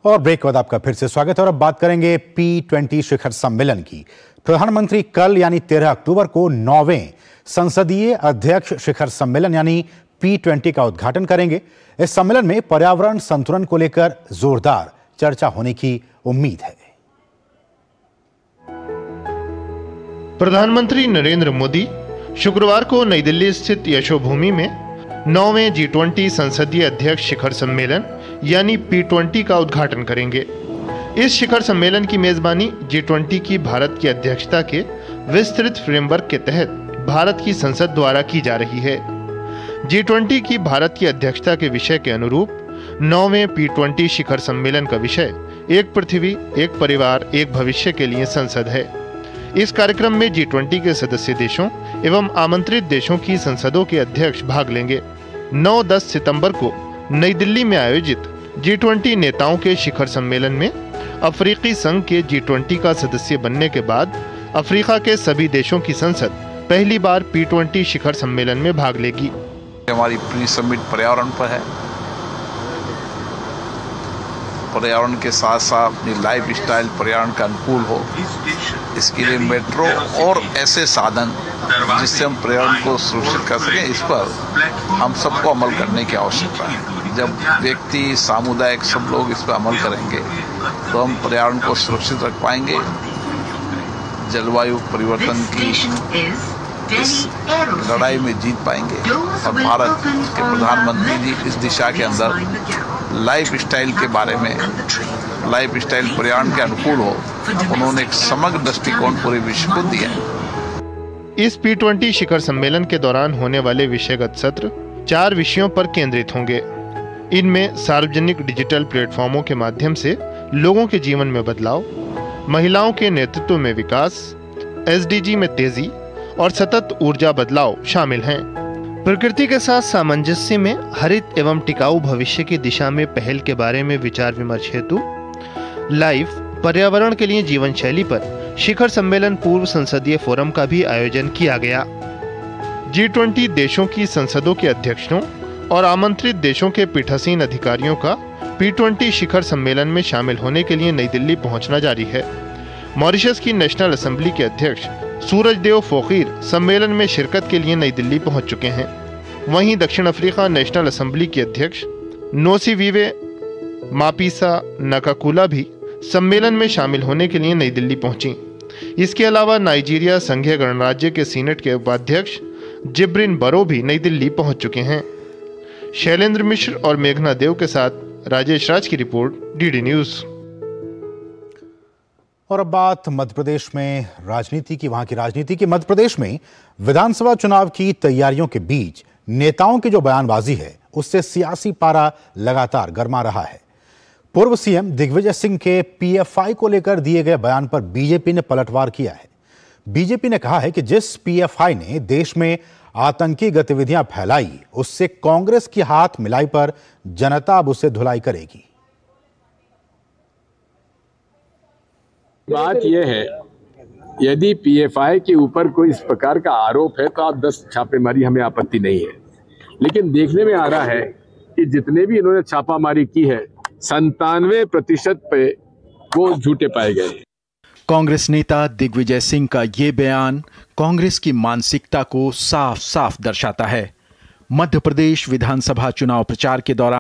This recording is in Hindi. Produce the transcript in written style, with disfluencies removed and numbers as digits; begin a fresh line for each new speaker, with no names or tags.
और ब्रेक के बाद आपका फिर से स्वागत है और अब बात करेंगे P20 शिखर सम्मेलन की। प्रधानमंत्री कल यानी 13 अक्टूबर को 9वें संसदीय अध्यक्ष शिखर सम्मेलन यानी P20 का उद्घाटन करेंगे। इस सम्मेलन में पर्यावरण संतुलन को लेकर जोरदार चर्चा होने की उम्मीद है।
प्रधानमंत्री नरेंद्र मोदी शुक्रवार को नई दिल्ली स्थित यशोभूमि में 9वें G20 संसदीय अध्यक्ष शिखर सम्मेलन यानी P20 का उद्घाटन करेंगे। इस शिखर सम्मेलन की मेजबानी G20 की भारत की अध्यक्षता के विस्तृत फ्रेमवर्क के तहत भारत की संसद द्वारा की जा रही है। G20 की भारत की अध्यक्षता के विषय के अनुरूप 9वें P20 शिखर सम्मेलन का विषय एक पृथ्वी, एक परिवार, एक भविष्य के लिए संसद है। इस कार्यक्रम में G20 के सदस्य देशों एवं आमंत्रित देशों की संसदों के अध्यक्ष भाग लेंगे। 9-10 सितंबर को नई दिल्ली में आयोजित G20 नेताओं के शिखर सम्मेलन में अफ्रीकी संघ के G20 का सदस्य बनने के बाद अफ्रीका के सभी देशों की संसद पहली बार P20 शिखर सम्मेलन में भाग लेगी।
हमारी प्री समिट पर्यावरण पर है। पर्यावरण के साथ साथ अपनी लाइफ स्टाइल पर्यावरण का अनुकूल हो, इसके लिए मेट्रो और ऐसे साधन जिससे हम पर्यावरण को सुरक्षित कर सकें, इस पर हम सबको अमल करने की आवश्यकता है। जब व्यक्ति, सामुदायिक सब लोग इस पर अमल करेंगे तो हम पर्यावरण को सुरक्षित रख पाएंगे। जलवायु परिवर्तन की इस लड़ाई में जीत पाएंगे और भारत के प्रधानमंत्री जी इस दिशा के अंदर लाइफ स्टाइल के बारे में, लाइफ स्टाइल पर्यावरण के अनुकूल हो, उन्होंने एक समग्र दृष्टिकोण पूरे विश्व को दिया है।
इस P20 शिखर सम्मेलन के दौरान होने वाले विषयगत सत्र 4 विषयों पर केंद्रित होंगे। इनमें सार्वजनिक डिजिटल प्लेटफॉर्मों के माध्यम से लोगों के जीवन में बदलाव, महिलाओं के नेतृत्व में विकास, SDG में तेजी और सतत ऊर्जा बदलाव शामिल हैं। प्रकृति के साथ सामंजस्य में हरित एवं टिकाऊ भविष्य की दिशा में पहल के बारे में विचार विमर्श हेतु लाइव पर्यावरण के लिए जीवन शैली पर शिखर सम्मेलन पूर्व संसदीय फोरम का भी आयोजन किया गया। G20 देशों की संसदों के अध्यक्षों और आमंत्रित देशों के पीठासीन अधिकारियों का P20 शिखर सम्मेलन में शामिल होने के लिए नई दिल्ली पहुंचना जारी है। मॉरिशस की नेशनल असेंबली के अध्यक्ष सूरजदेव फोकीर सम्मेलन में शिरकत के लिए नई दिल्ली पहुंच चुके हैं। वहीं दक्षिण अफ्रीका नेशनल असेंबली की अध्यक्ष नोसीवीवे मापीसा नकाकुला भी सम्मेलन में शामिल होने के लिए नई दिल्ली पहुंची। इसके अलावा नाइजीरिया संघीय गणराज्य के सीनेट के उपाध्यक्ष जिब्रिन बरो भी नई दिल्ली पहुंच चुके हैं। शैलेंद्र मिश्र और मेघना देव के साथ राजेश राज की रिपोर्ट, DD न्यूज।
और अब बात मध्य प्रदेश में राजनीति की। वहां की राजनीति की मध्य प्रदेश में विधानसभा चुनाव की तैयारियों के बीच नेताओं की जो बयानबाजी है उससे सियासी पारा लगातार गर्मा रहा है। पूर्व सीएम दिग्विजय सिंह के PFI को लेकर दिए गए बयान पर बीजेपी ने पलटवार किया है। बीजेपी ने कहा है कि जिस PFI ने देश में आतंकी गतिविधियां फैलाई उससे कांग्रेस की हाथ मिलाई पर जनता अब उसे धुलाई करेगी।
बात यह है, यदि PFI के ऊपर कोई इस प्रकार का आरोप है तो आप 10 छापेमारी, हमें आपत्ति नहीं है। लेकिन देखने में आ रहा है कि जितने भी इन्होंने छापामारी की है 97% पे वो झूठे पाए गए।
कांग्रेस नेता दिग्विजय सिंह का ये बयान कांग्रेस की मानसिकता को साफ साफ दर्शाता है। मध्य प्रदेश विधानसभा चुनाव प्रचार के दौरान